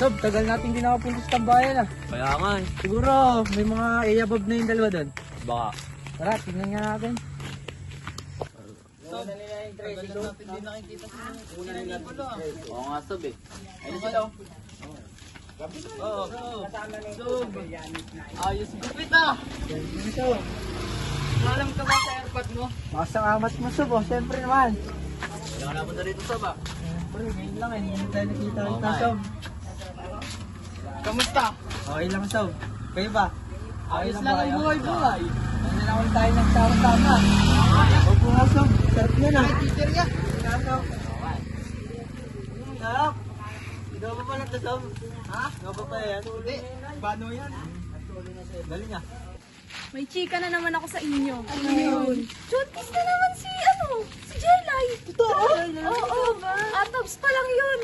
Sob, tagal natin din nakapunta sa tambayan ah. Kaya nga eh. Siguro, may mga i-above na yung dalawa doon. Baka. Tara, tingnan nga natin. Sob, tagal lang natin din nakikita sa una nila. Oo nga Sob eh. Ayun sila oh. Oo. Sob. Ayos gupit ah. Sob, Alam ka ba sa airpod mo? makasang amat mo Sob, oh. Siyempre naman. Kaya ka napunta rito Sob ah. Siyempre, ngayon lang eh. Hindi tayo nakita Oo kita nga eh. Sob. Kamusta? Okay lang Sob. Kayo ba? Ayos lang ang buhay-buhay. Ngayon lang ulit tayo nagsama-sama. Opo nga Sob, sarap na na. Teacher ka? Sob. Sarap. Ikaw pa pala ito Sob. Ha? Ikaw pa yan. Hindi. Paano yan? Dali nga. May chika na naman ako sa inyo. Ano yun? Juntis na naman si Jelay. Totoo? Oo. Atops pa lang yun.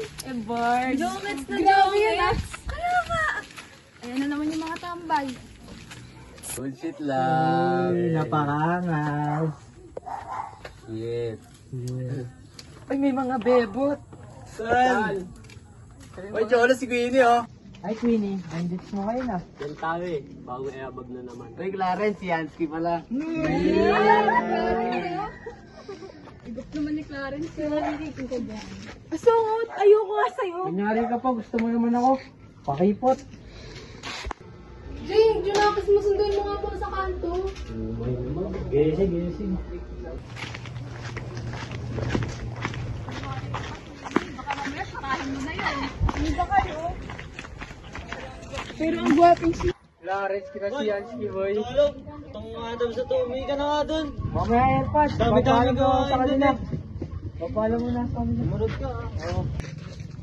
Bars. Jomets na daw yun. Kaya nga. Ayan na naman yung mga tambay. Bullshit lang. Uy, napakangas. Shit. Ay, may mga bebot. Saan? Uy, Cholo, si Queenie oh. Ay, Queenie, bandits mo kayo na. Yan tayo eh. Bago airbag na naman. Uy, Clarence, si Hansky pala. Igop naman ni Clarence. Asungot! Ayoko nga sa'yo. Kunyari ka pa, gusto mo naman ako. Pakipot. Jing, Junakis mo sunduin mo nga po sa kanto. Gising, gising. Baka mamaya sarahin mo na yun. Hindi ba kayo? Pero ang guwaping si... Clarence, kita si Hansky, boy. Cholo, itong mga dam sa tumi ka na nga dun. Mamaya airpads. Dami-dami Papaalam mo gawain sa kanila. dun Papaalam mo na sa kanila. Sumunod ka ah. Oo.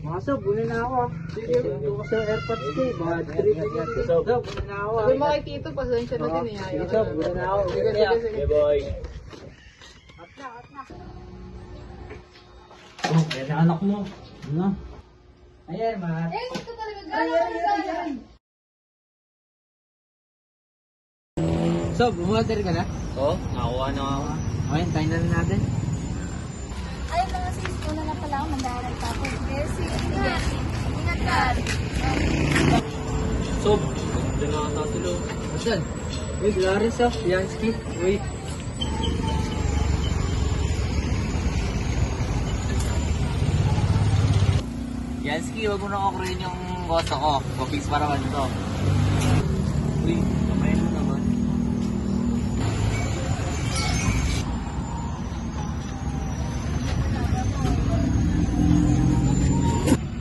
Mga Sob, buli na ako. Sige, ko sa airpads kay. Bad trip. Sob. Sob, buli na ako. Sabi makikita, pasensya na din eh. Sige, Sob, buli na ako. Sige, sige, sige. Hey boy. Oh, yan ang anak mo. Ano? Ayan, Mat. Eh, gusto talaga gano'n. Sob, umorder ka na? Oh, nakuha na ako. Okay, tayo na rin natin. Ay, mga sis, una na pala ako, mandaral pa ako. Yes, ingat. Ingat ka. Sob, dyan na ata sila. Asan? Uy, Clarence ah. Yansky. Uy. Yansky, huwag mo nang akurin yung goto ko. Cookies para man to. Uy, kamay mo naman.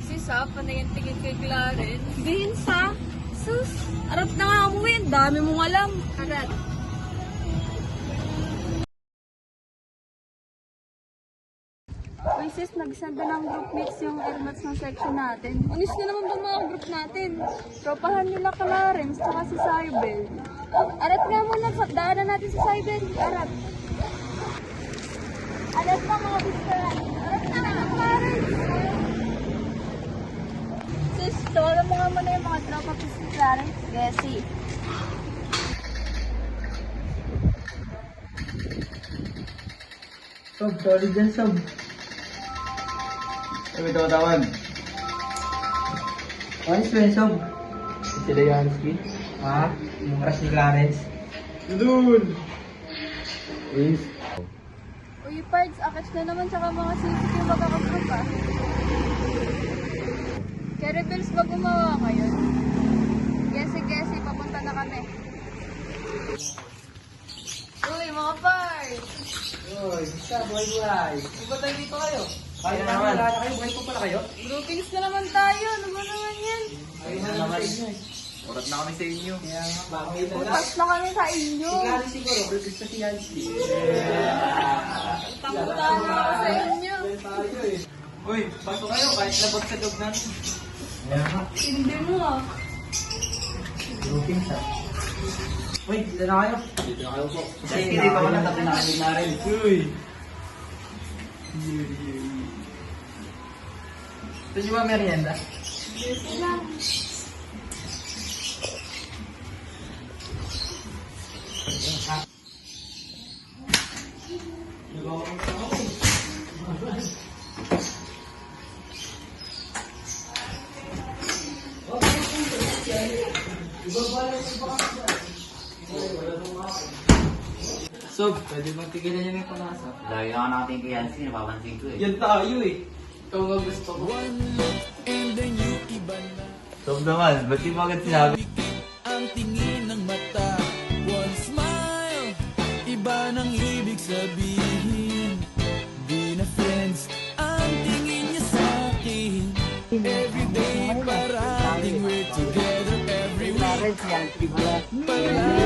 Sis, ha? Panay ang tingin kay Clarence. Vince, ha? Sus, arap na nga umuwi. Ang dami mong alam. Arat. Uy sis, nag-send na ng group mates yung airmats ng section natin. Anis na naman ba mga group natin? Tropahan nila Clarence tsaka si Cybel. Arat nga muna, daanan natin si Cybel. Arat. Arat na mga biskaran. Arat na mga Clarence. Sis, tawagan mo nga muna yung mga tropa ko si Clarence. Gessie. Sob, sorry dyan, Sob. Ay, may tawatawan. Ayos ba yun, Sob? Sila Yansky? Ha? Yung crush ni Clarence? Dudun! Yes. Uy, Pards, akits na naman tsaka mga sisip yung magkakagroup ah. Kaya rebels ba gumawa ngayon? Gesi, papunta na kami. Uy, mga Pards! Uy, basta, buhay-buhay. Di ba tayo dito kayo? Kahit na naman. Wala na kayo, buhay pa pala kayo? Groupings na naman tayo. Ano ba naman yan? Ayun na naman. sa inyo eh. Orat na kami sa inyo. Kaya nga, bakit na lang. Utas na kami sa inyo. Si Clarence siguro, versus sa si Yansky. Takutan na ako sa inyo. Uy, baso kayo kahit labag sa loob natin. Kaya nga, Hindi mo ah. grouping sa. Uy, dito na kayo. Dito na kayo po. Kasi hindi pa wala, tapos nakalig na rin. Uy! Gusto nyo ba merienda? Gesi lang. Sob, pwede bang tigilan niyo yung pag-asa? Lagi ako nakatingin kay Yancy, napapansin ko eh. Yan tayo eh. Ikaw nga gusto ko. Sob naman, ba't di mo agad sinabi? Ang tingin ng mata, one smile, iba nang ibig sabihin. Di na friends, ang tingin niya sa akin. Everyday parating we're together, every week. Palagi